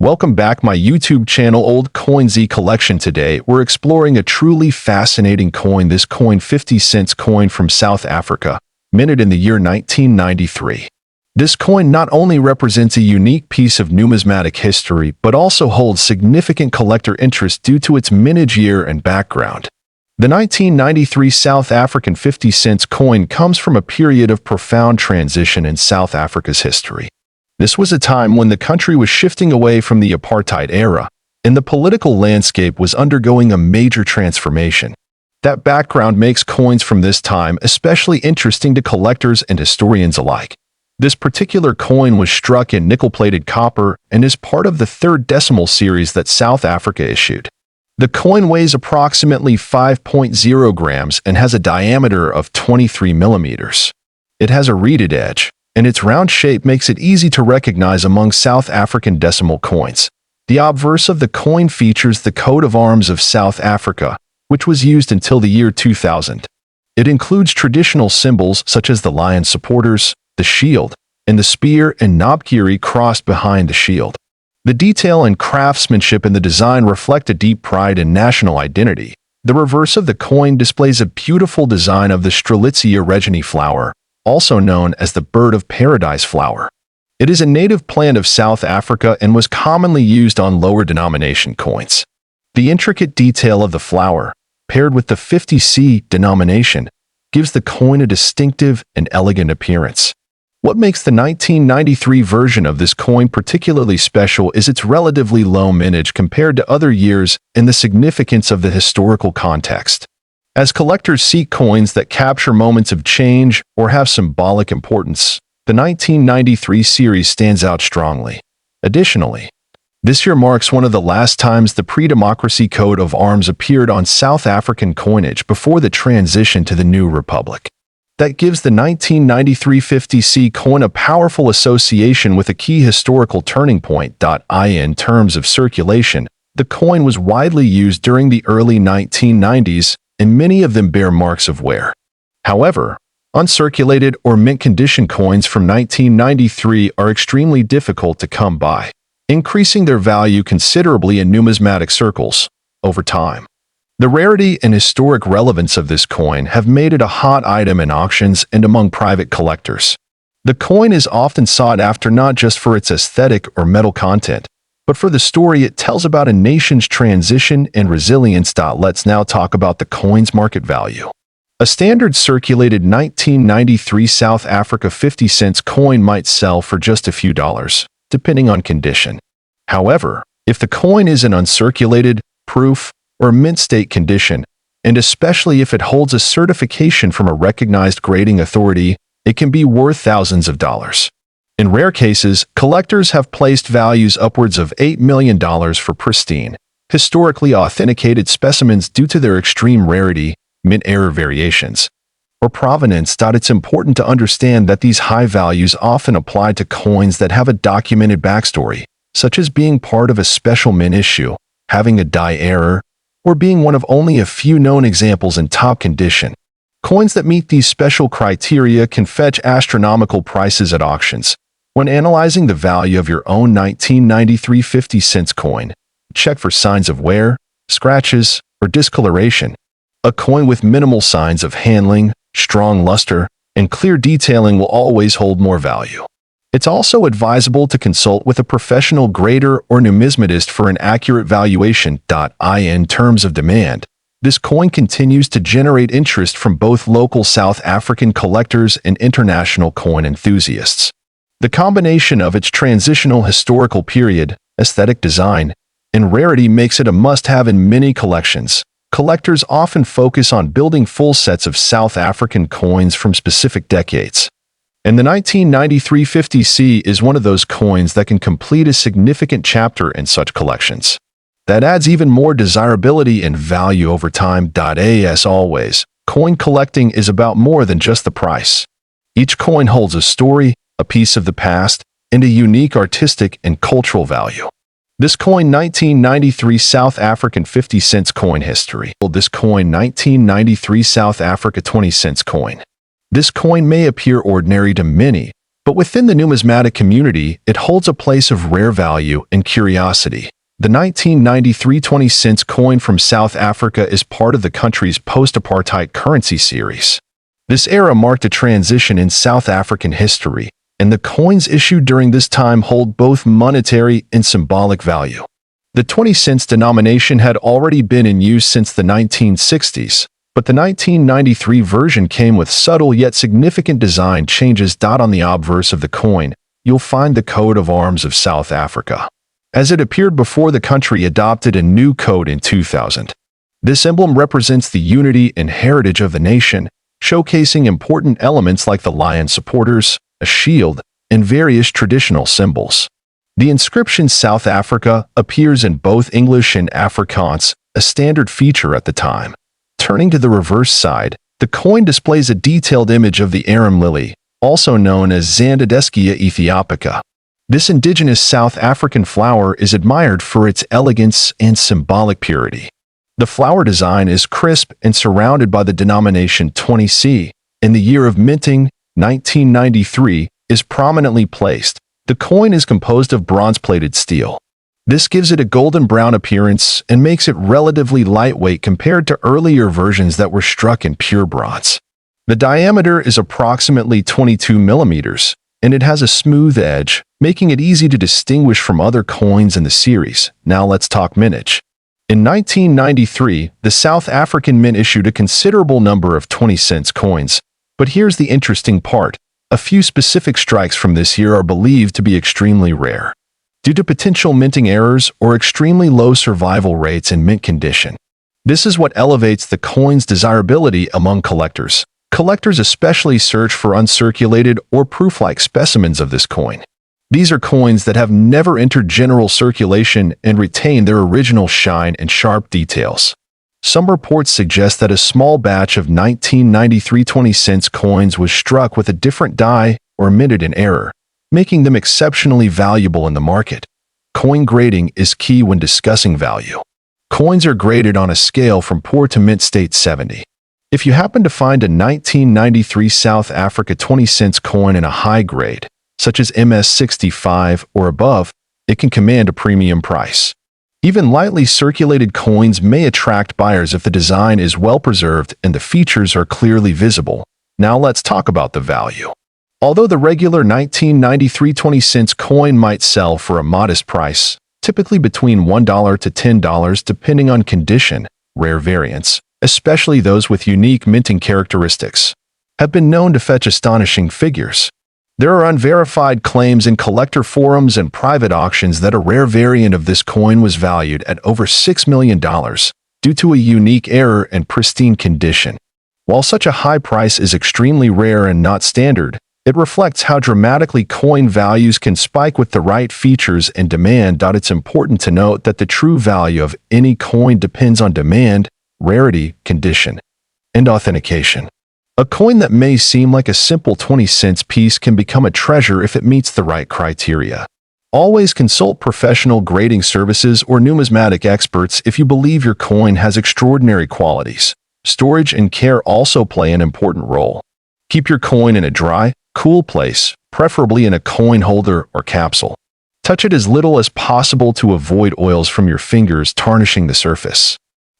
Welcome back my YouTube channel Old Coin ZEE Collection. Today we're exploring a truly fascinating coin. This coin 50-cent coin from South Africa, minted in the year 1993. This coin not only represents a unique piece of numismatic history but also holds significant collector interest due to its mintage year and background. The 1993 South African 50-cent coin comes from a period of profound transition in South Africa's history. This was a time when the country was shifting away from the apartheid era, and the political landscape was undergoing a major transformation. That background makes coins from this time especially interesting to collectors and historians alike. This particular coin was struck in nickel-plated copper and is part of the third decimal series that South Africa issued. The coin weighs approximately 5.0 grams and has a diameter of 23 millimeters. It has a reeded edge, and its round shape makes it easy to recognize among South African decimal coins. The obverse of the coin features the coat of arms of South Africa, which was used until the year 2000. It includes traditional symbols such as the lion supporters, the shield, and the spear and knobkerrie crossed behind the shield. The detail and craftsmanship in the design reflect a deep pride in national identity. The reverse of the coin displays a beautiful design of the Strelitzia reginae flower, also known as the bird of paradise flower. It is a native plant of South Africa and was commonly used on lower denomination coins. The intricate detail of the flower, paired with the 50C denomination, gives the coin a distinctive and elegant appearance. What makes the 1993 version of this coin particularly special is its relatively low mintage compared to other years and the significance of the historical context. As collectors seek coins that capture moments of change or have symbolic importance, the 1993 series stands out strongly. Additionally, this year marks one of the last times the pre-democracy coat of arms appeared on South African coinage before the transition to the new republic. That gives the 1993 50C coin a powerful association with a key historical turning point. In terms of circulation, the coin was widely used during the early 1990s, and many of them bear marks of wear. However, uncirculated or mint condition coins from 1993 are extremely difficult to come by, increasing their value considerably in numismatic circles over time. The rarity and historic relevance of this coin have made it a hot item in auctions and among private collectors. The coin is often sought after not just for its aesthetic or metal content, but for the story it tells about a nation's transition and resilience. Let's now talk about the coin's market value. A standard circulated 1993 South Africa 50-cent coin might sell for just a few dollars, depending on condition. However, if the coin is in uncirculated, proof, or mint state condition, and especially if it holds a certification from a recognized grading authority, it can be worth thousands of dollars. In rare cases, collectors have placed values upwards of $8 million for pristine, historically authenticated specimens due to their extreme rarity, mint error variations, or provenance. It's important to understand that these high values often apply to coins that have a documented backstory, such as being part of a special mint issue, having a die error, or being one of only a few known examples in top condition. Coins that meet these special criteria can fetch astronomical prices at auctions. When analyzing the value of your own 1993 50-cent coin, check for signs of wear, scratches, or discoloration. A coin with minimal signs of handling, strong luster, and clear detailing will always hold more value. It's also advisable to consult with a professional grader or numismatist for an accurate valuation. In terms of demand, this coin continues to generate interest from both local South African collectors and international coin enthusiasts. The combination of its transitional historical period, aesthetic design, and rarity makes it a must-have in many collections. Collectors often focus on building full sets of South African coins from specific decades. And the 1993 50C is one of those coins that can complete a significant chapter in such collections. That adds even more desirability and value over time. As always, coin collecting is about more than just the price. Each coin holds a story, a piece of the past, and a unique artistic and cultural value. This coin 1993 South African 50-cent coin history. This coin 1993 South Africa 20-cent coin. This coin may appear ordinary to many, But within the numismatic community, it holds a place of rare value and curiosity. The 1993 20-cent coin from South Africa is part of the country's post-apartheid currency series. This era marked a transition in South African history, and the coins issued during this time hold both monetary and symbolic value. The 20-cent denomination had already been in use since the 1960s, but the 1993 version came with subtle yet significant design changes. On the obverse of the coin, you'll find the coat of arms of South Africa, as it appeared before the country adopted a new code in 2000. This emblem represents the unity and heritage of the nation, showcasing important elements like the lion supporters, a shield, and various traditional symbols. The inscription South Africa appears in both English and Afrikaans, a standard feature at the time. Turning to the reverse side, the coin displays a detailed image of the arum lily, also known as Zandadeschia ethiopica. This indigenous South African flower is admired for its elegance and symbolic purity. The flower design is crisp and surrounded by the denomination 20C, and the year of minting, 1993, is prominently placed. The coin is composed of bronze-plated steel. This gives it a golden brown appearance and makes it relatively lightweight compared to earlier versions that were struck in pure bronze. The diameter is approximately 22 millimeters, and it has a smooth edge, making it easy to distinguish from other coins in the series. Now let's talk mintage. In 1993, the South African Mint issued a considerable number of 20-cent coins. But here's the interesting part. A few specific strikes from this year are believed to be extremely rare, due to potential minting errors or extremely low survival rates in mint condition. This is what elevates the coin's desirability among collectors. Collectors especially search for uncirculated or proof-like specimens of this coin. These are coins that have never entered general circulation and retain their original shine and sharp details. Some reports suggest that a small batch of 1993 20-cent coins was struck with a different die or minted in error, making them exceptionally valuable in the market. Coin grading is key when discussing value. Coins are graded on a scale from poor to mint state 70. If you happen to find a 1993 South Africa 20-cent coin in a high grade, such as MS65 or above, it can command a premium price. Even lightly circulated coins may attract buyers if the design is well preserved and the features are clearly visible. Now let's talk about the value. Although the regular 1993 20-cent coin might sell for a modest price, typically between $1 to $10 depending on condition, rare variants, especially those with unique minting characteristics, have been known to fetch astonishing figures. There are unverified claims in collector forums and private auctions that a rare variant of this coin was valued at over $6 million due to a unique error and pristine condition. While such a high price is extremely rare and not standard, it reflects how dramatically coin values can spike with the right features and demand. It's important to note that the true value of any coin depends on demand, rarity, condition, and authentication. A coin that may seem like a simple 20-cent piece can become a treasure if it meets the right criteria. Always consult professional grading services or numismatic experts if you believe your coin has extraordinary qualities. Storage and care also play an important role. Keep your coin in a dry, cool place, preferably in a coin holder or capsule. Touch it as little as possible to avoid oils from your fingers tarnishing the surface.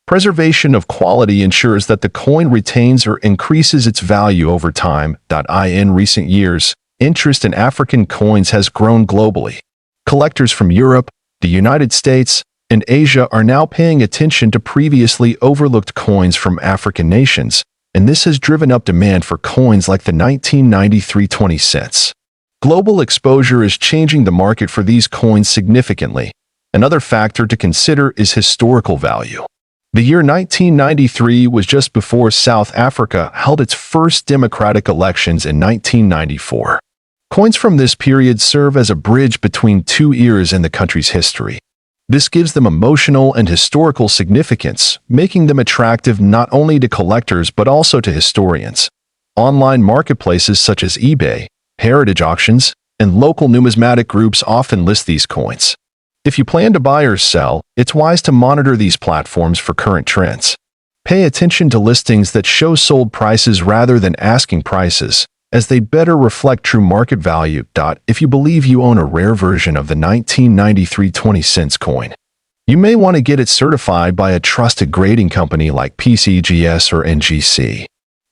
Preservation of quality ensures that the coin retains or increases its value over time. In recent years, interest in African coins has grown globally. Collectors from Europe, the United States, and Asia are now paying attention to previously overlooked coins from African nations, and this has driven up demand for coins like the 1993 20 cents. Global exposure is changing the market for these coins significantly. Another factor to consider is historical value. The year 1993 was just before South Africa held its first democratic elections in 1994. Coins from this period serve as a bridge between two eras in the country's history. This gives them emotional and historical significance, making them attractive not only to collectors but also to historians. Online marketplaces such as eBay, heritage auctions, and local numismatic groups often list these coins. If you plan to buy or sell, it's wise to monitor these platforms for current trends. Pay attention to listings that show sold prices rather than asking prices, as they better reflect true market value. If you believe you own a rare version of the 1993 20-cent coin, you may want to get it certified by a trusted grading company like PCGS or NGC.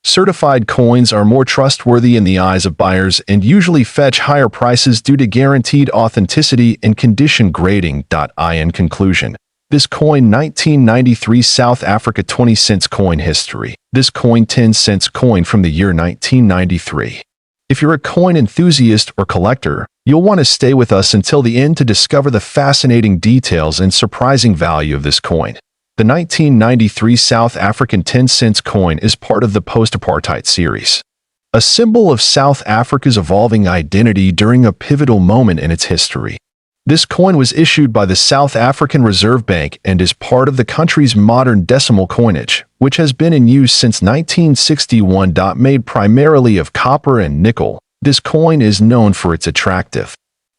Certified coins are more trustworthy in the eyes of buyers and usually fetch higher prices due to guaranteed authenticity and condition grading. In conclusion, this coin 1993 South Africa 20-cent coin history. This coin 10-cent coin from the year 1993. If you're a coin enthusiast or collector, you'll want to stay with us until the end to discover the fascinating details and surprising value of this coin. The 1993 South African 10-cent coin is part of the post-apartheid series, a symbol of South Africa's evolving identity during a pivotal moment in its history. This coin was issued by the South African Reserve Bank and is part of the country's modern decimal coinage, which has been in use since 1961. Made primarily of copper and nickel, this coin is known for its attractive,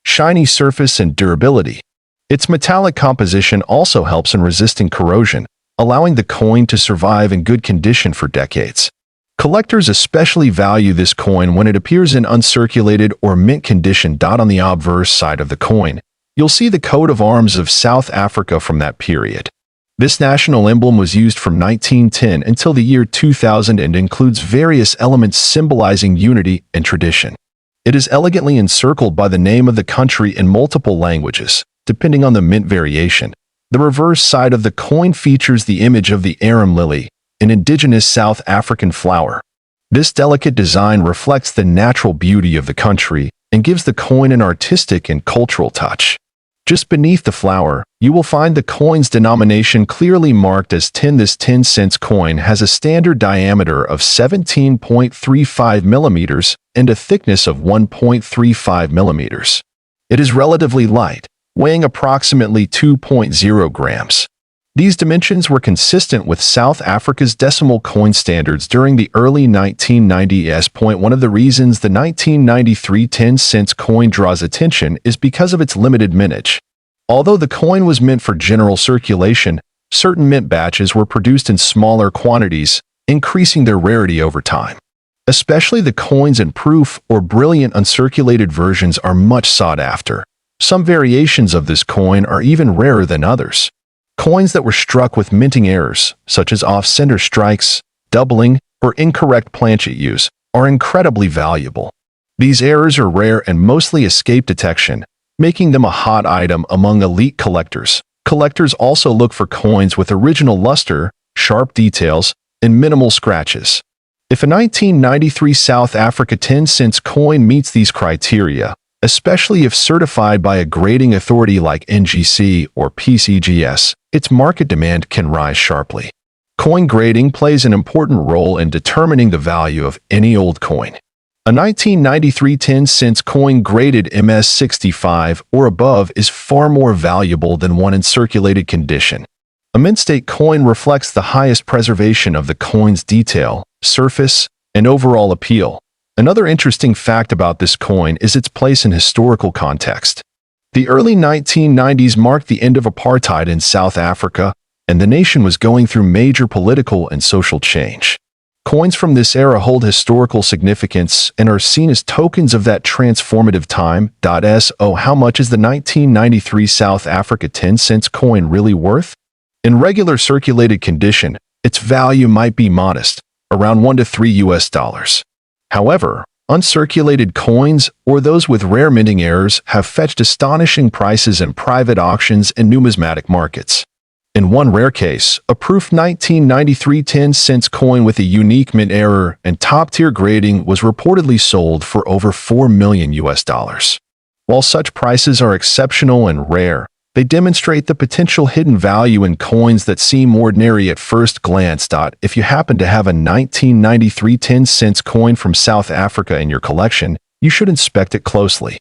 shiny surface and durability. Its metallic composition also helps in resisting corrosion, allowing the coin to survive in good condition for decades. Collectors especially value this coin when it appears in uncirculated or mint condition. On the obverse side of the coin, you'll see the coat of arms of South Africa from that period. This national emblem was used from 1910 until the year 2000 and includes various elements symbolizing unity and tradition. It is elegantly encircled by the name of the country in multiple languages, depending on the mint variation. The reverse side of the coin features the image of the arum lily, an indigenous South African flower. This delicate design reflects the natural beauty of the country and gives the coin an artistic and cultural touch. Just beneath the flower, you will find the coin's denomination clearly marked as 10. This 10-cent coin has a standard diameter of 17.35 millimeters and a thickness of 1.35 millimeters. It is relatively light, weighing approximately 2.0 grams. These dimensions were consistent with South Africa's decimal coin standards during the early 1990s. One of the reasons the 1993 10-cent coin draws attention is because of its limited mintage. Although the coin was meant for general circulation, certain mint batches were produced in smaller quantities, increasing their rarity over time. Especially the coins in proof or brilliant uncirculated versions are much sought after. Some variations of this coin are even rarer than others. Coins that were struck with minting errors, such as off-center strikes, doubling, or incorrect planchet use, are incredibly valuable. These errors are rare and mostly escape detection, making them a hot item among elite collectors. Collectors also look for coins with original luster, sharp details, and minimal scratches. If a 1993 South Africa 10-cent coin meets these criteria, especially if certified by a grading authority like NGC or PCGS, its market demand can rise sharply. Coin grading plays an important role in determining the value of any old coin. A 1993 10-cent coin graded MS65 or above is far more valuable than one in circulated condition. A mint state coin reflects the highest preservation of the coin's detail, surface, and overall appeal. Another interesting fact about this coin is its place in historical context. The early 1990s marked the end of apartheid in South Africa, and the nation was going through major political and social change. Coins from this era hold historical significance and are seen as tokens of that transformative time. So how much is the 1993 South Africa 10-cent coin really worth? In regular circulated condition, its value might be modest, around $1 to $3. However, uncirculated coins, or those with rare minting errors, have fetched astonishing prices in private auctions and numismatic markets. In one rare case, a proof 1993 10-cent coin with a unique mint error and top-tier grading was reportedly sold for over $4 million. While such prices are exceptional and rare, they demonstrate the potential hidden value in coins that seem ordinary at first glance. If you happen to have a 1993 10-cent coin from South Africa in your collection, you should inspect it closely.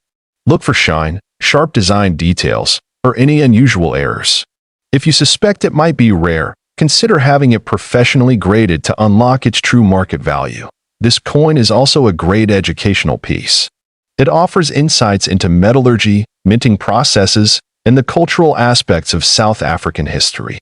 Look for shine, sharp design details, or any unusual errors. If you suspect it might be rare, consider having it professionally graded to unlock its true market value. This coin is also a great educational piece. It offers insights into metallurgy, minting processes, and the cultural aspects of South African history.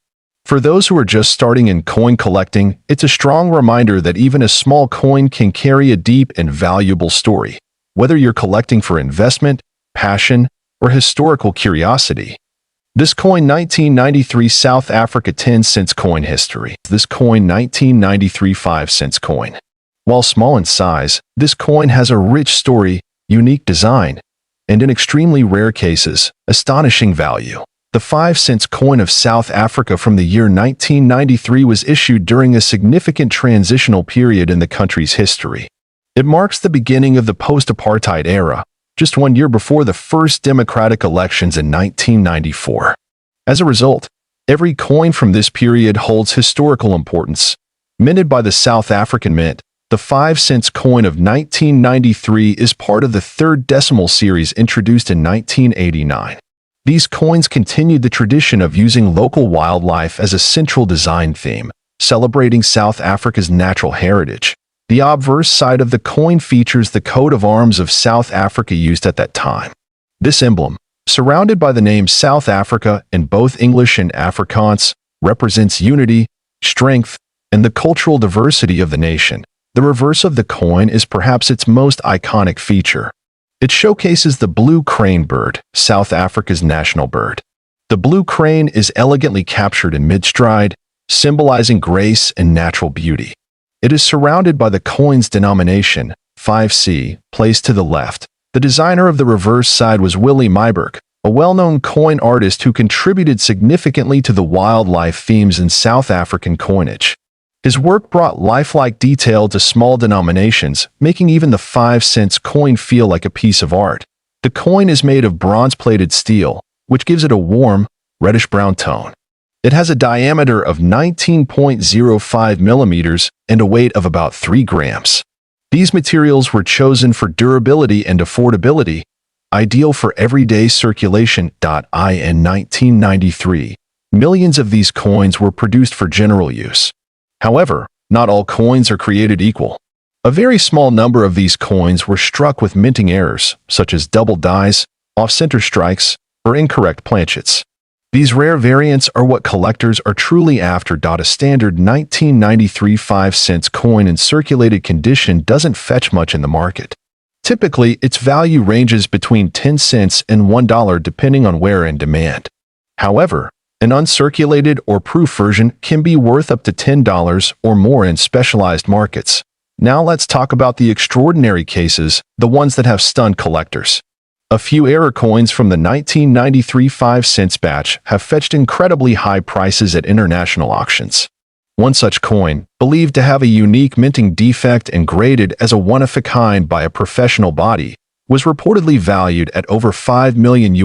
For those who are just starting in coin collecting, it's a strong reminder that even a small coin can carry a deep and valuable story. Whether you're collecting for investment, passion, or historical curiosity. This coin 1993 South Africa 10 cents coin history. This coin 1993 5 cents coin. While small in size, this coin has a rich story, unique design, and in extremely rare cases, astonishing value. The 5 cents coin of South Africa from the year 1993 was issued during a significant transitional period in the country's history. It marks the beginning of the post-apartheid era, just 1 year before the first democratic elections in 1994. As a result, every coin from this period holds historical importance. Minted by the South African Mint, the 5 cents coin of 1993 is part of the third decimal series introduced in 1989. These coins continued the tradition of using local wildlife as a central design theme, celebrating South Africa's natural heritage. The obverse side of the coin features the coat of arms of South Africa used at that time. This emblem, surrounded by the name South Africa in both English and Afrikaans, represents unity, strength, and the cultural diversity of the nation. The reverse of the coin is perhaps its most iconic feature. It showcases the blue crane bird, South Africa's national bird. The blue crane is elegantly captured in mid-stride, symbolizing grace and natural beauty. It is surrounded by the coin's denomination, 5C, placed to the left. The designer of the reverse side was Willie Myburgh, a well-known coin artist who contributed significantly to the wildlife themes in South African coinage. His work brought lifelike detail to small denominations, making even the 5 cents coin feel like a piece of art. The coin is made of bronze-plated steel, which gives it a warm, reddish-brown tone. It has a diameter of 19.05 millimeters and a weight of about 3 grams. These materials were chosen for durability and affordability, ideal for everyday circulation. In 1993, millions of these coins were produced for general use. However, not all coins are created equal. A very small number of these coins were struck with minting errors, such as double dies, off-center strikes, or incorrect planchets. These rare variants are what collectors are truly after. A standard 1993 5 cents coin in circulated condition doesn't fetch much in the market. Typically, its value ranges between 10 cents and $1 depending on wear and demand. However, an uncirculated or proof version can be worth up to $10 or more in specialized markets. Now let's talk about the extraordinary cases, the ones that have stunned collectors. A few error coins from the 1993 5 cents batch have fetched incredibly high prices at international auctions. One such coin, believed to have a unique minting defect and graded as a one-of-a-kind by a professional body, was reportedly valued at over $5 million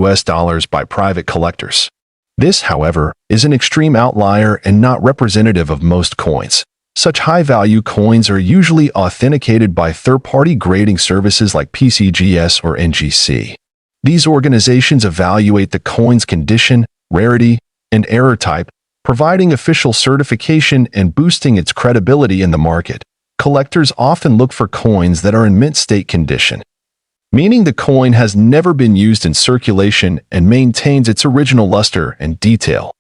by private collectors. This, however, is an extreme outlier and not representative of most coins. Such high-value coins are usually authenticated by third-party grading services like PCGS or NGC. These organizations evaluate the coin's condition, rarity, and error type, providing official certification and boosting its credibility in the market. Collectors often look for coins that are in mint state condition, meaning the coin has never been used in circulation and maintains its original luster and detail.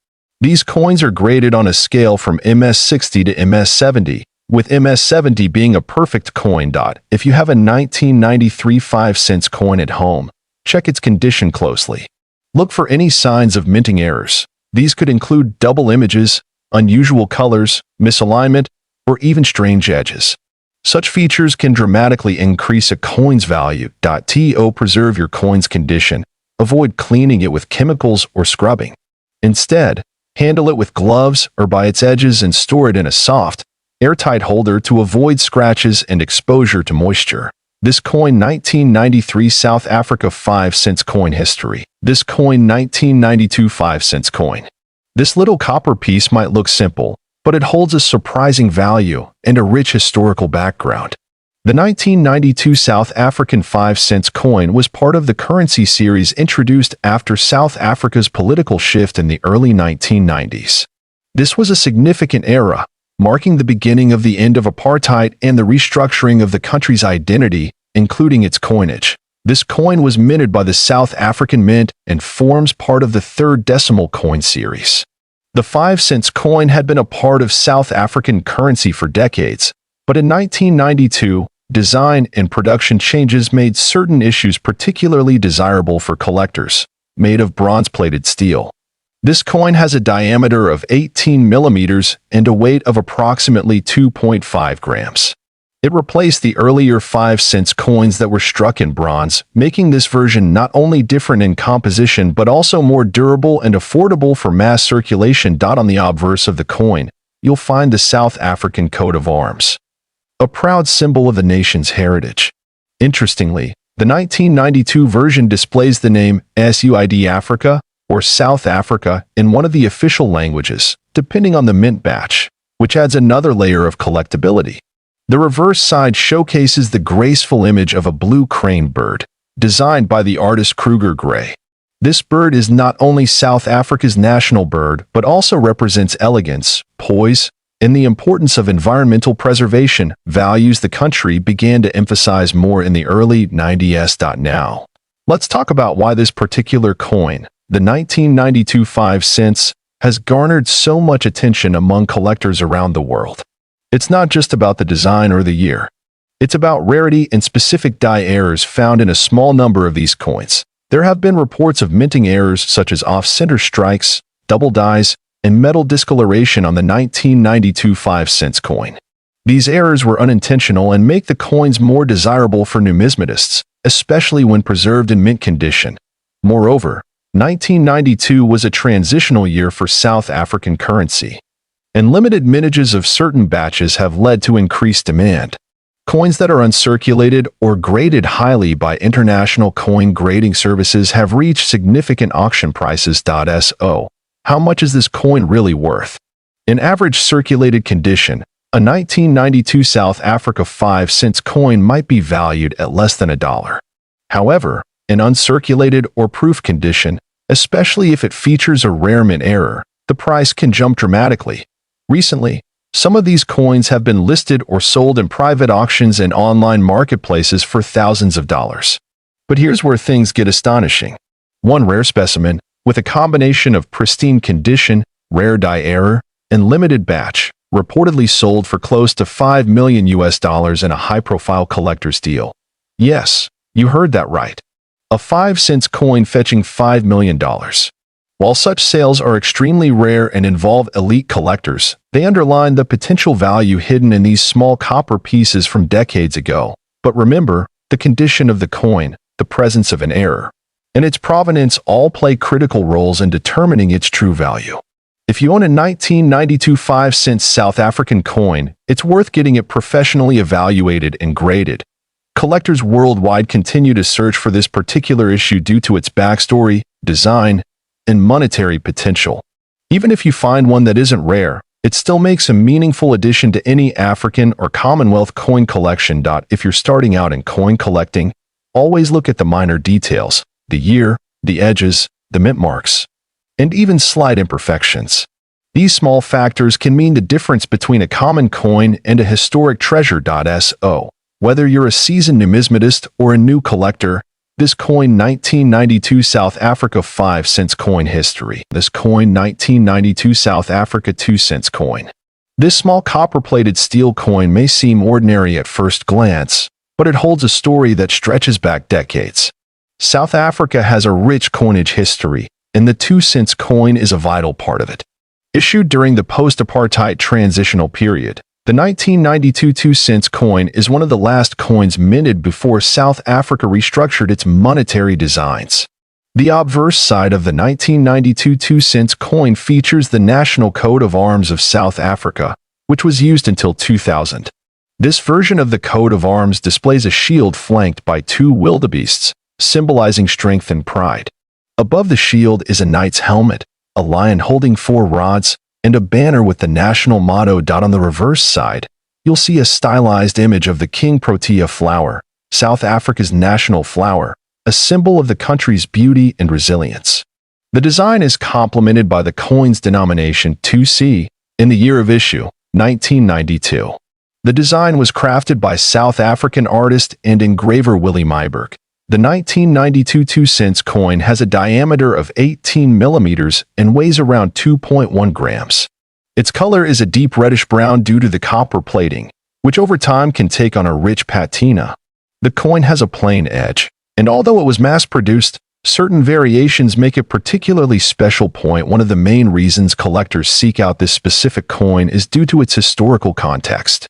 These coins are graded on a scale from MS60 to MS70, with MS70 being a perfect coin. If you have a 1993 5 cents coin at home, check its condition closely. Look for any signs of minting errors. These could include double images, unusual colors, misalignment, or even strange edges. Such features can dramatically increase a coin's value. Preserve your coin's condition. Avoid cleaning it with chemicals or scrubbing. Instead, handle it with gloves or by its edges and store it in a soft, airtight holder to avoid scratches and exposure to moisture. This coin 1993 South Africa 5 cents coin history. This coin 1992 5 cents coin. This little copper piece might look simple, but it holds a surprising value and a rich historical background. The 1992 South African 5 cents coin was part of the currency series introduced after South Africa's political shift in the early 1990s. This was a significant era, marking the beginning of the end of apartheid and the restructuring of the country's identity, including its coinage. This coin was minted by the South African Mint and forms part of the third decimal coin series. The 5-cent coin had been a part of South African currency for decades, but in 1992, design and production changes made certain issues particularly desirable for collectors. Made of bronze-plated steel, this coin has a diameter of 18 millimeters and a weight of approximately 2.5 grams. It replaced the earlier 5-cent coins that were struck in bronze, making this version not only different in composition but also more durable and affordable for mass circulation. On the obverse of the coin, you'll find the South African coat of arms, a proud symbol of the nation's heritage. Interestingly, the 1992 version displays the name SUID Africa or South Africa in one of the official languages, depending on the mint batch, which adds another layer of collectability. The reverse side showcases the graceful image of a blue crane bird, designed by the artist Kruger. This bird is not only South Africa's national bird but also represents elegance, poise, and the importance of environmental preservation, values the country began to emphasize more in the early 90s. Now, let's talk about why this particular coin, the 1992 5 cents, has garnered so much attention among collectors around the world. It's not just about the design or the year. It's about rarity and specific die errors found in a small number of these coins. There have been reports of minting errors such as off-center strikes, double dies, and metal discoloration on the 1992 5 cents coin. These errors were unintentional and make the coins more desirable for numismatists, especially when preserved in mint condition. Moreover, 1992 was a transitional year for South African currency, and limited mintages of certain batches have led to increased demand. Coins that are uncirculated or graded highly by international coin grading services have reached significant auction prices. So, how much is this coin really worth? In average circulated condition, a 1992 South Africa 5 cents coin might be valued at less than $1. However, in uncirculated or proof condition, especially if it features a rare mint error, the price can jump dramatically. Recently, some of these coins have been listed or sold in private auctions and online marketplaces for thousands of dollars. But here's where things get astonishing. One rare specimen, with a combination of pristine condition, rare die error, and limited batch, reportedly sold for close to $5 million in a high-profile collector's deal. Yes, you heard that right. A 5 cents coin fetching $5 million. While such sales are extremely rare and involve elite collectors, they underline the potential value hidden in these small copper pieces from decades ago. But remember, the condition of the coin, the presence of an error, and its provenance all play critical roles in determining its true value. If you own a 1992 5 cents South African coin, it's worth getting it professionally evaluated and graded. Collectors worldwide continue to search for this particular issue due to its backstory, design, and monetary potential. Even if you find one that isn't rare, it still makes a meaningful addition to any African or Commonwealth coin collection. If you're starting out in coin collecting, always look at the minor details, the year, the edges, the mint marks, and even slight imperfections. These small factors can mean the difference between a common coin and a historic treasure. So, whether you're a seasoned numismatist or a new collector, this coin 1992 South Africa 5 cents coin history. This coin 1992 South Africa 2 cents coin. This small copper-plated steel coin may seem ordinary at first glance, but it holds a story that stretches back decades. South Africa has a rich coinage history, and the 2 cents coin is a vital part of it. Issued during the post-apartheid transitional period, the 1992 2 cents coin is one of the last coins minted before South Africa restructured its monetary designs. The obverse side of the 1992 2 cents coin features the national coat of arms of South Africa, which was used until 2000. This version of the coat of arms displays a shield flanked by 2 wildebeests, symbolizing strength and pride. Above the shield is a knight's helmet, a lion holding 4 rods, and a banner with the national motto. On the reverse side, you'll see a stylized image of the King Protea flower, South Africa's national flower, a symbol of the country's beauty and resilience. The design is complemented by the coin's denomination 2C in the year of issue, 1992. The design was crafted by South African artist and engraver Willie Myburg, The 1992 2-cent coin has a diameter of 18 millimeters and weighs around 2.1 grams. Its color is a deep reddish-brown due to the copper plating, which over time can take on a rich patina. The coin has a plain edge, and although it was mass-produced, certain variations make it particularly special. One of the main reasons collectors seek out this specific coin is due to its historical context.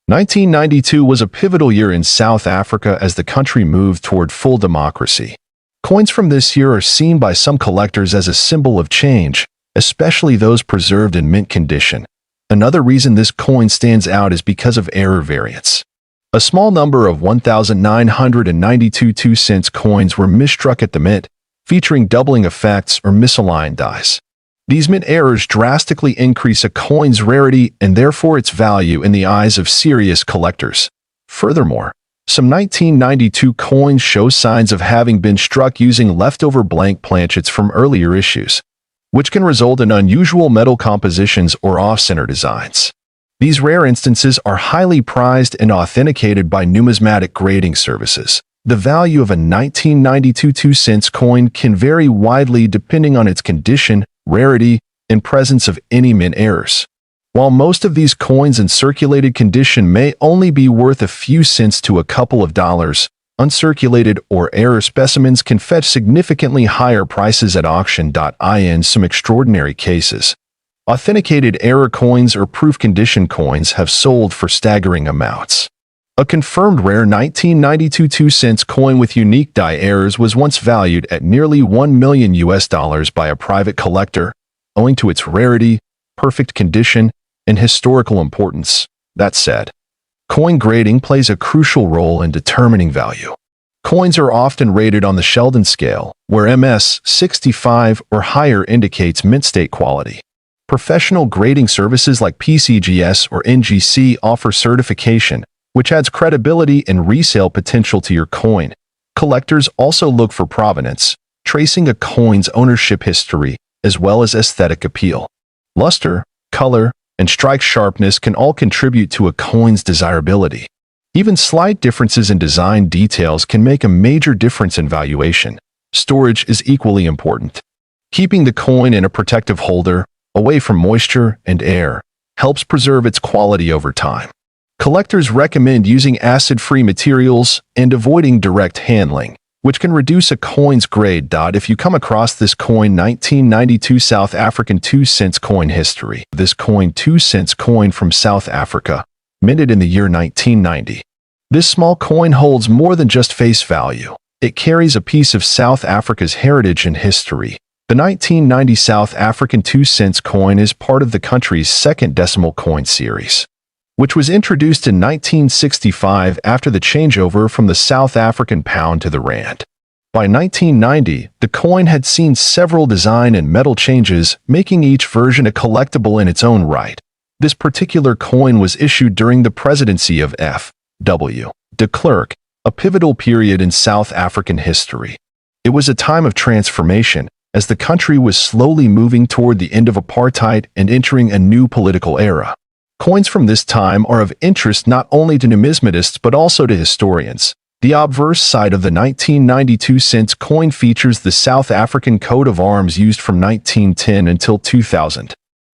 1992 was a pivotal year in South Africa as the country moved toward full democracy. Coins from this year are seen by some collectors as a symbol of change, especially those preserved in mint condition. Another reason this coin stands out is because of error variance. A small number of 1,992 2-cent coins were misstruck at the mint, featuring doubling effects or misaligned dies. These mint errors drastically increase a coin's rarity and therefore its value in the eyes of serious collectors. Furthermore, some 1992 coins show signs of having been struck using leftover blank planchets from earlier issues, which can result in unusual metal compositions or off-center designs. These rare instances are highly prized and authenticated by numismatic grading services. The value of a 1992 2-cent coin can vary widely depending on its condition, rarity, and presence of any mint errors. While most of these coins in circulated condition may only be worth a few cents to a couple of dollars, uncirculated or error specimens can fetch significantly higher prices at auction. In some extraordinary cases, authenticated error coins or proof condition coins have sold for staggering amounts. A confirmed rare 1992 2-cent coin with unique die errors was once valued at nearly $1 million by a private collector, owing to its rarity, perfect condition, and historical importance. That said, coin grading plays a crucial role in determining value. Coins are often rated on the Sheldon scale, where MS 65 or higher indicates mint state quality. Professional grading services like PCGS or NGC offer certification, which adds credibility and resale potential to your coin. Collectors also look for provenance, tracing a coin's ownership history, as well as aesthetic appeal. Luster, color, and strike sharpness can all contribute to a coin's desirability. Even slight differences in design details can make a major difference in valuation. Storage is equally important. Keeping the coin in a protective holder, away from moisture and air, helps preserve its quality over time. Collectors recommend using acid-free materials and avoiding direct handling, which can reduce a coin's grade. If you come across this coin 1992 South African 2-cent coin history, this coin 2-cent coin from South Africa, minted in the year 1990. This small coin holds more than just face value. It carries a piece of South Africa's heritage and history. The 1990 South African 2-cent coin is part of the country's second decimal coin series, which was introduced in 1965 after the changeover from the South African pound to the rand. By 1990, the coin had seen several design and metal changes, making each version a collectible in its own right. This particular coin was issued during the presidency of F.W. de Klerk, a pivotal period in South African history. It was a time of transformation, as the country was slowly moving toward the end of apartheid and entering a new political era. Coins from this time are of interest not only to numismatists but also to historians. The obverse side of the 1992 cent coin features the South African coat of arms used from 1910 until 2000.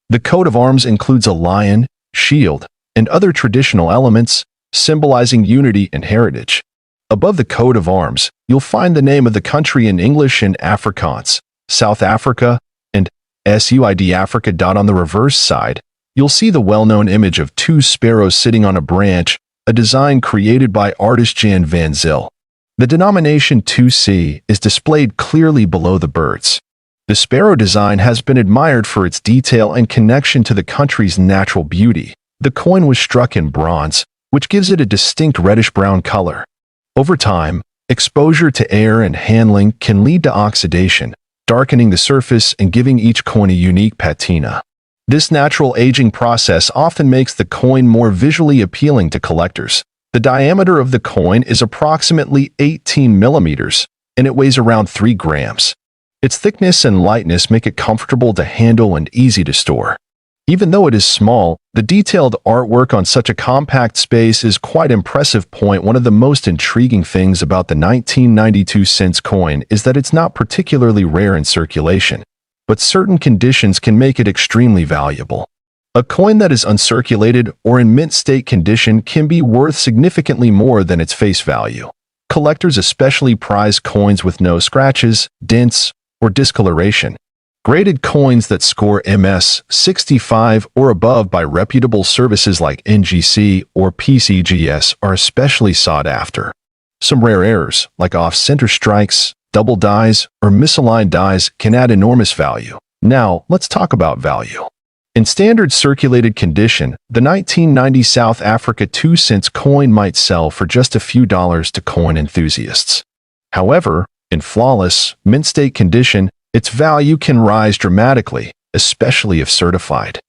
The coat of arms includes a lion, shield, and other traditional elements, symbolizing unity and heritage. Above the coat of arms, you'll find the name of the country in English and Afrikaans, South Africa, and SUID Africa. On the reverse side, you'll see the well-known image of two sparrows sitting on a branch, a design created by artist Jan van Zyl. The denomination 2C is displayed clearly below the birds. The sparrow design has been admired for its detail and connection to the country's natural beauty. The coin was struck in bronze, which gives it a distinct reddish-brown color. Over time, exposure to air and handling can lead to oxidation, darkening the surface and giving each coin a unique patina. This natural aging process often makes the coin more visually appealing to collectors. The diameter of the coin is approximately 18 millimeters, and it weighs around 3 grams. Its thickness and lightness make it comfortable to handle and easy to store. Even though it is small, the detailed artwork on such a compact space is quite impressive. One of the most intriguing things about the 1992 cents coin is that it's not particularly rare in circulation, but certain conditions can make it extremely valuable. A coin that is uncirculated or in mint state condition can be worth significantly more than its face value. Collectors especially prize coins with no scratches, dents, or discoloration. Graded coins that score MS 65 or above by reputable services like NGC or PCGS are especially sought after. Some rare errors, like off-center strikes, double dies, or misaligned dies, can add enormous value. Now, let's talk about value. In standard circulated condition, the 1990 South Africa 2 cents coin might sell for just a few dollars to coin enthusiasts. However, in flawless, mint state condition, its value can rise dramatically, especially if certified.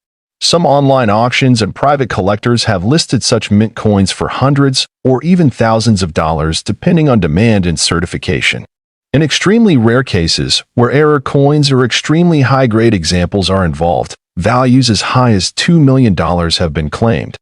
Some online auctions and private collectors have listed such mint coins for hundreds or even thousands of dollars depending on demand and certification. In extremely rare cases, where error coins or extremely high-grade examples are involved, values as high as $2 million have been claimed.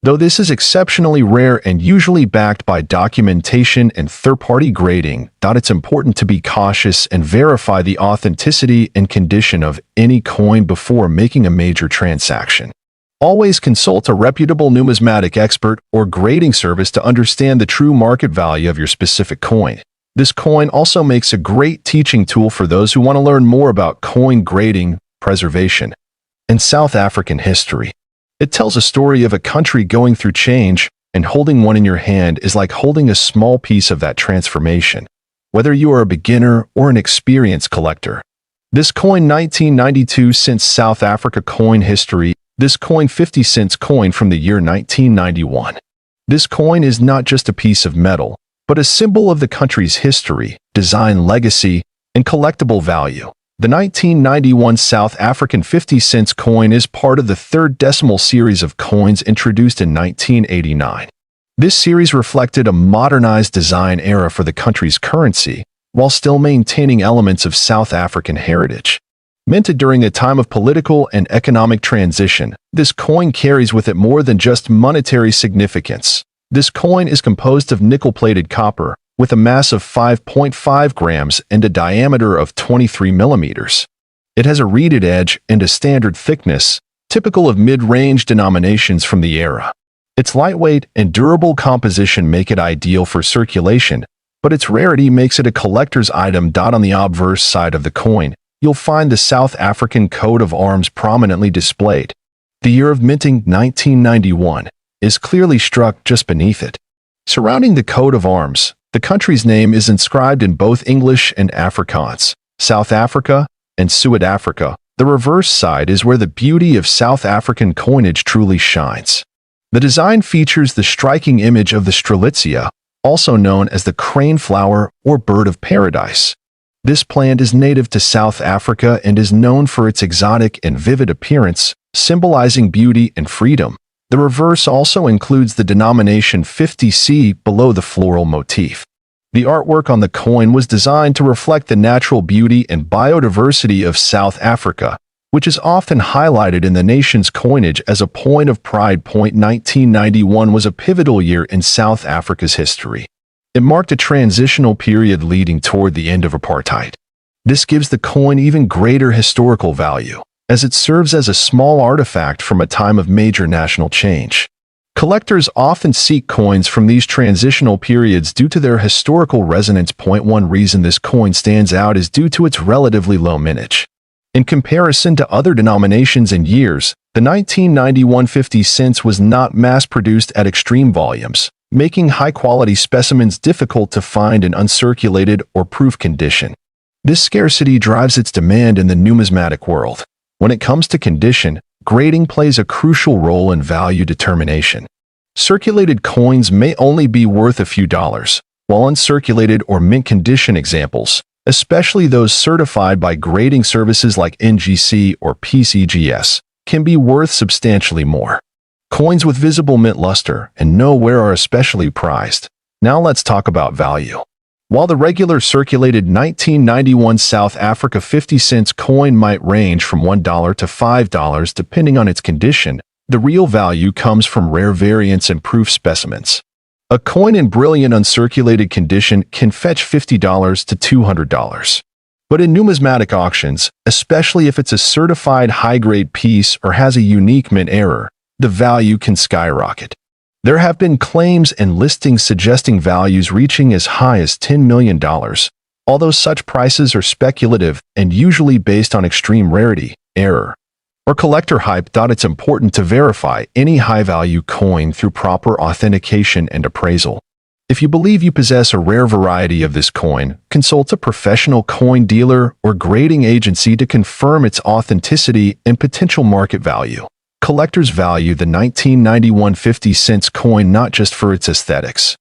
Though this is exceptionally rare and usually backed by documentation and third-party grading, it's important to be cautious and verify the authenticity and condition of any coin before making a major transaction. Always consult a reputable numismatic expert or grading service to understand the true market value of your specific coin. This coin also makes a great teaching tool for those who want to learn more about coin grading, preservation, and South African history. It tells a story of a country going through change, and holding one in your hand is like holding a small piece of that transformation, whether you are a beginner or an experienced collector. This coin 1992 cents South Africa coin history. This coin 50 cents coin from the year 1991. This coin is not just a piece of metal, but a symbol of the country's history, design legacy, and collectible value. The 1991 South African 50 cents coin is part of the third decimal series of coins introduced in 1989. This series reflected a modernized design era for the country's currency, while still maintaining elements of South African heritage. Minted during a time of political and economic transition, this coin carries with it more than just monetary significance. This coin is composed of nickel-plated copper, with a mass of 5.5 grams and a diameter of 23 millimeters. It has a reeded edge and a standard thickness, typical of mid-range denominations from the era. Its lightweight and durable composition make it ideal for circulation, but its rarity makes it a collector's item. On the obverse side of the coin, you'll find the South African coat of arms prominently displayed. The year of minting, 1991, is clearly struck just beneath it. Surrounding the coat of arms, the country's name is inscribed in both English and Afrikaans, South Africa and Suid-Afrika. The reverse side is where the beauty of South African coinage truly shines. The design features the striking image of the strelitzia, also known as the crane flower or bird of paradise. This plant is native to South Africa and is known for its exotic and vivid appearance, symbolizing beauty and freedom. The reverse also includes the denomination 50C below the floral motif. The artwork on the coin was designed to reflect the natural beauty and biodiversity of South Africa, which is often highlighted in the nation's coinage as a point of pride. 1991 was a pivotal year in South Africa's history. It marked a transitional period leading toward the end of apartheid. This gives the coin even greater historical value, as it serves as a small artifact from a time of major national change. Collectors often seek coins from these transitional periods due to their historical resonance. One reason this coin stands out is due to its relatively low mintage. In comparison to other denominations and years, the 1991 50 cents was not mass-produced at extreme volumes, making high-quality specimens difficult to find in uncirculated or proof condition. This scarcity drives its demand in the numismatic world. When it comes to condition, grading plays a crucial role in value determination. Circulated coins may only be worth a few dollars, while uncirculated or mint condition examples, especially those certified by grading services like NGC or PCGS, can be worth substantially more. Coins with visible mint luster and no wear are especially prized. Now let's talk about value. While the regular circulated 1991 South Africa 50-cent coin might range from $1 to $5 depending on its condition, the real value comes from rare variants and proof specimens. A coin in brilliant uncirculated condition can fetch $50 to $200. But in numismatic auctions, especially if it's a certified high-grade piece or has a unique mint error, the value can skyrocket. There have been claims and listings suggesting values reaching as high as $10 million, although such prices are speculative and usually based on extreme rarity, error, or collector hype. It's important to verify any high-value coin through proper authentication and appraisal. If you believe you possess a rare variety of this coin, consult a professional coin dealer or grading agency to confirm its authenticity and potential market value. Collectors value the 1991 50-cent coin not just for its aesthetics,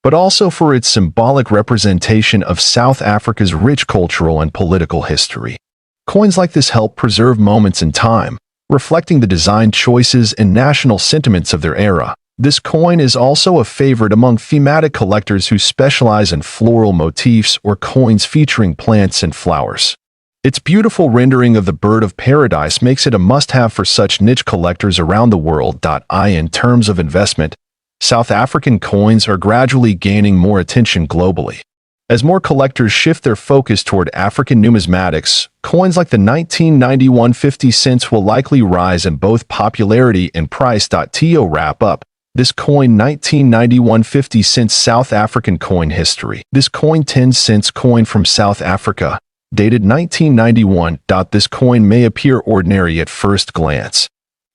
but also for its symbolic representation of South Africa's rich cultural and political history. Coins like this help preserve moments in time, reflecting the design choices and national sentiments of their era. This coin is also a favorite among thematic collectors who specialize in floral motifs or coins featuring plants and flowers. Its beautiful rendering of the bird of paradise makes it a must-have for such niche collectors around the world. In terms of investment, South African coins are gradually gaining more attention globally. As more collectors shift their focus toward African numismatics, coins like the 1991 50 cents will likely rise in both popularity and price. To wrap up this coin 1991 50 cents South African coin history. This coin 10 cents coin from South Africa, dated 1991. This coin may appear ordinary at first glance,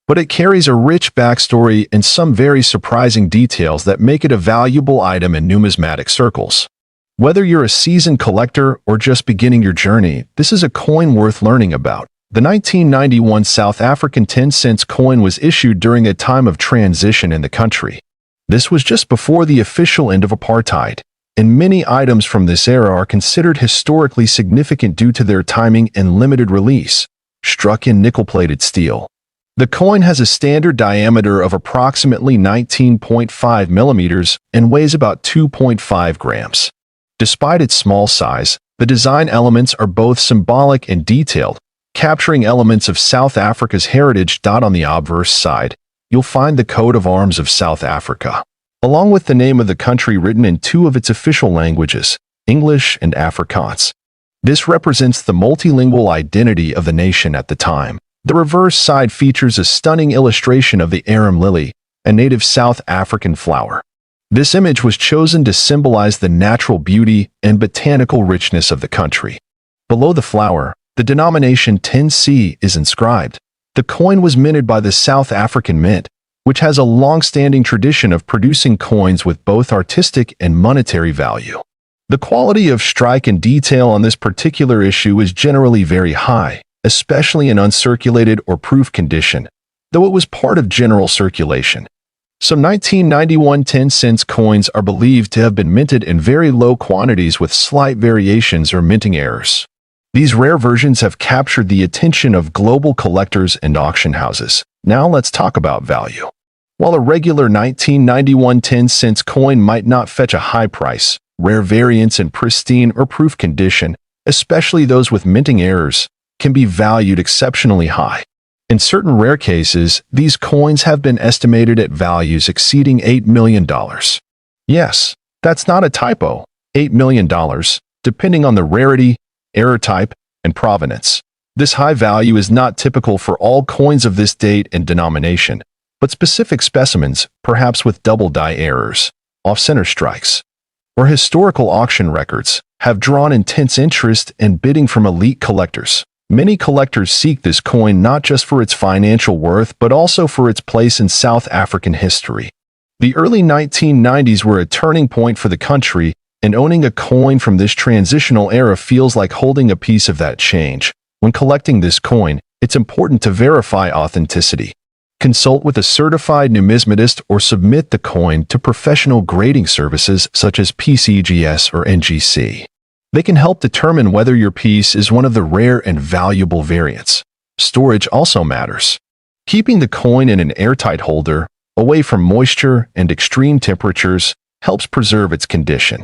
but it carries a rich backstory and some very surprising details that make it a valuable item in numismatic circles. Whether you're a seasoned collector or just beginning your journey, this is a coin worth learning about. The 1991 South African 10 cents coin was issued during a time of transition in the country. This was just before the official end of apartheid, and many items from this era are considered historically significant due to their timing and limited release. Struck in nickel-plated steel, the coin has a standard diameter of approximately 19.5 millimeters and weighs about 2.5 grams. Despite its small size, the design elements are both symbolic and detailed, capturing elements of South Africa's heritage. On the obverse side, you'll find the coat of arms of South Africa, along with the name of the country written in two of its official languages, English and Afrikaans. This represents the multilingual identity of the nation at the time. The reverse side features a stunning illustration of the arum lily, a native South African flower. This image was chosen to symbolize the natural beauty and botanical richness of the country. Below the flower, the denomination 10C is inscribed. The coin was minted by the South African Mint, which has a long-standing tradition of producing coins with both artistic and monetary value. The quality of strike and detail on this particular issue is generally very high, especially in uncirculated or proof condition, though it was part of general circulation. Some 1991 10 cents coins are believed to have been minted in very low quantities with slight variations or minting errors. These rare versions have captured the attention of global collectors and auction houses. Now let's talk about value. While a regular 1991 10 cents coin might not fetch a high price, rare variants in pristine or proof condition, especially those with minting errors, can be valued exceptionally high. In certain rare cases, these coins have been estimated at values exceeding $8 million. Yes, that's not a typo, $8 million, depending on the rarity, error type, and provenance. This high value is not typical for all coins of this date and denomination, but specific specimens, perhaps with double die errors, off-center strikes, or historical auction records, have drawn intense interest and bidding from elite collectors. Many collectors seek this coin not just for its financial worth but also for its place in South African history. The early 1990s were a turning point for the country, and owning a coin from this transitional era feels like holding a piece of that change. When collecting this coin, it's important to verify authenticity. Consult with a certified numismatist or submit the coin to professional grading services such as PCGS or NGC. They can help determine whether your piece is one of the rare and valuable variants. Storage also matters. Keeping the coin in an airtight holder, away from moisture and extreme temperatures, helps preserve its condition.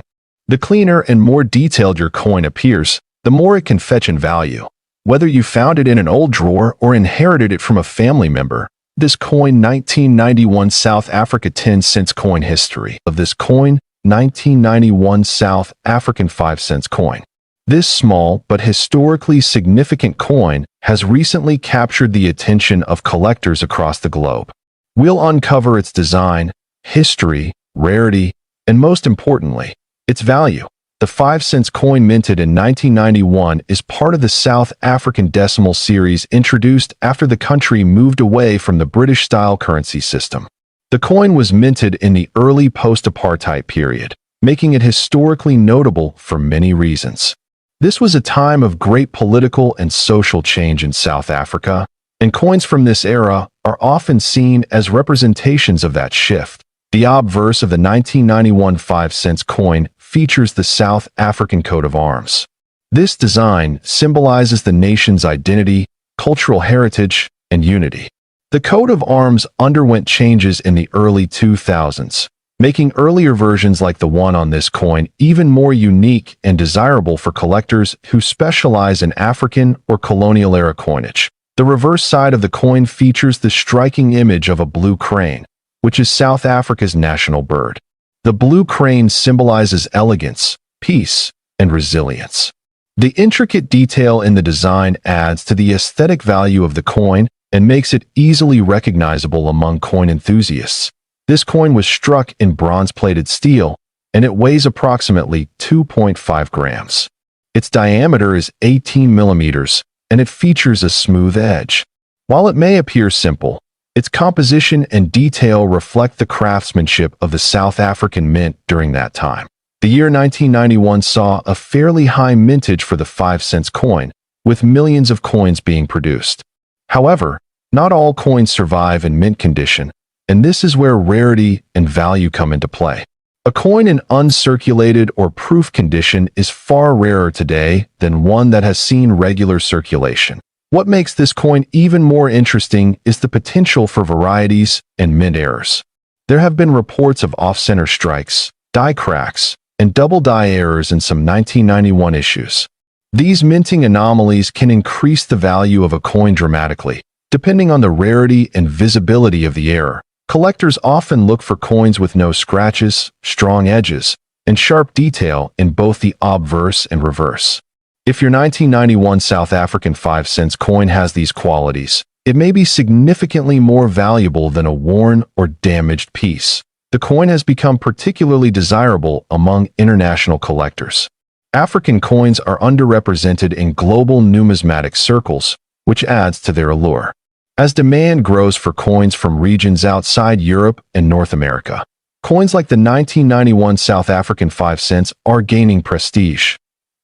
The cleaner and more detailed your coin appears, the more it can fetch in value. Whether you found it in an old drawer or inherited it from a family member, this coin 1991 South Africa 10 cents coin. History of this coin: 1991 South African 5 cents coin. This small but historically significant coin has recently captured the attention of collectors across the globe. We'll uncover its design, history, rarity, and most importantly, its value. The 5 cents coin, minted in 1991, is part of the South African decimal series introduced after the country moved away from the British-style currency system. The coin was minted in the early post-apartheid period, making it historically notable for many reasons. This was a time of great political and social change in South Africa, and coins from this era are often seen as representations of that shift. The obverse of the 1991 5 cents coin features the South African coat of arms. This design symbolizes the nation's identity, cultural heritage, and unity. The coat of arms underwent changes in the early 2000s, making earlier versions like the one on this coin even more unique and desirable for collectors who specialize in African or colonial-era coinage. The reverse side of the coin features the striking image of a blue crane, which is South Africa's national bird. The blue crane symbolizes elegance, peace, and resilience. The intricate detail in the design adds to the aesthetic value of the coin and makes it easily recognizable among coin enthusiasts. This coin was struck in bronze-plated steel, and it weighs approximately 2.5 grams. Its diameter is 18 millimeters, and it features a smooth edge. While it may appear simple, its composition and detail reflect the craftsmanship of the South African mint during that time. The year 1991 saw a fairly high mintage for the 5 cents coin, with millions of coins being produced. However, not all coins survive in mint condition, and this is where rarity and value come into play. A coin in uncirculated or proof condition is far rarer today than one that has seen regular circulation. What makes this coin even more interesting is the potential for varieties and mint errors. There have been reports of off-center strikes, die cracks, and double die errors in some 1991 issues. These minting anomalies can increase the value of a coin dramatically, depending on the rarity and visibility of the error. Collectors often look for coins with no scratches, strong edges, and sharp detail in both the obverse and reverse. If your 1991 South African 5 cents coin has these qualities, it may be significantly more valuable than a worn or damaged piece. The coin has become particularly desirable among international collectors. African coins are underrepresented in global numismatic circles, which adds to their allure. As demand grows for coins from regions outside Europe and North America, coins like the 1991 South African 5 cents are gaining prestige.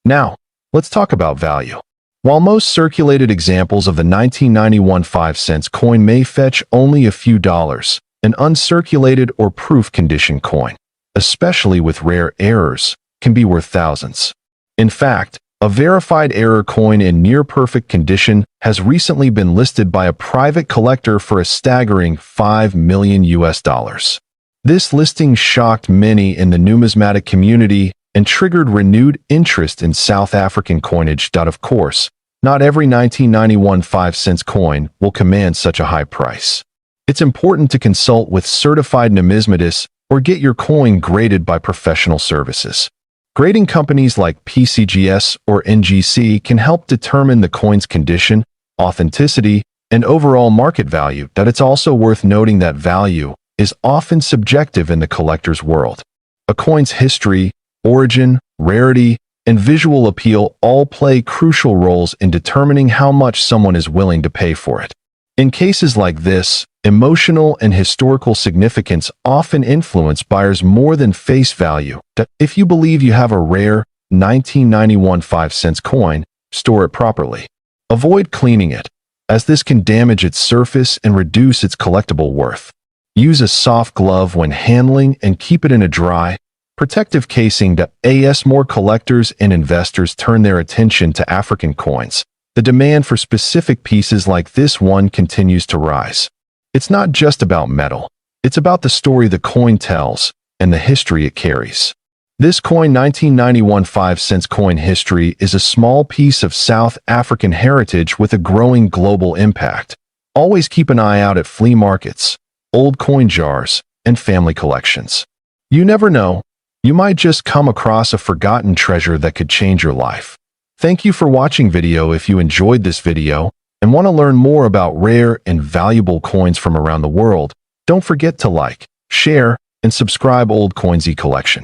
Now, let's talk about value. While most circulated examples of the 1991 5 cents coin may fetch only a few dollars, an uncirculated or proof condition coin, especially with rare errors, can be worth thousands. In fact, a verified error coin in near-perfect condition has recently been listed by a private collector for a staggering $5 million. This listing shocked many in the numismatic community and triggered renewed interest in South African coinage. Of course, not every 1991 5 cents coin will command such a high price. It's important to consult with certified numismatists or get your coin graded by professional services. Grading companies like PCGS or NGC can help determine the coin's condition, authenticity, and overall market value. It's also worth noting that value is often subjective in the collector's world. A coin's history, origin, rarity, and visual appeal all play crucial roles in determining how much someone is willing to pay for it. In cases like this, emotional and historical significance often influence buyers more than face value. If you believe you have a rare 1991 5 cents coin, store it properly. Avoid cleaning it, as this can damage its surface and reduce its collectible worth. Use a soft glove when handling and keep it in a dry, protective casing. As more collectors and investors turn their attention to African coins, the demand for specific pieces like this one continues to rise. It's not just about metal, it's about the story the coin tells and the history it carries. This coin 1991 5-cent coin history is a small piece of South African heritage with a growing global impact. Always keep an eye out at flea markets, old coin jars, and family collections. You never know, you might just come across a forgotten treasure that could change your life. Thank you for watching video. If you enjoyed this video and want to learn more about rare and valuable coins from around the world, don't forget to like, share, and subscribe Old Coin ZEE Collection.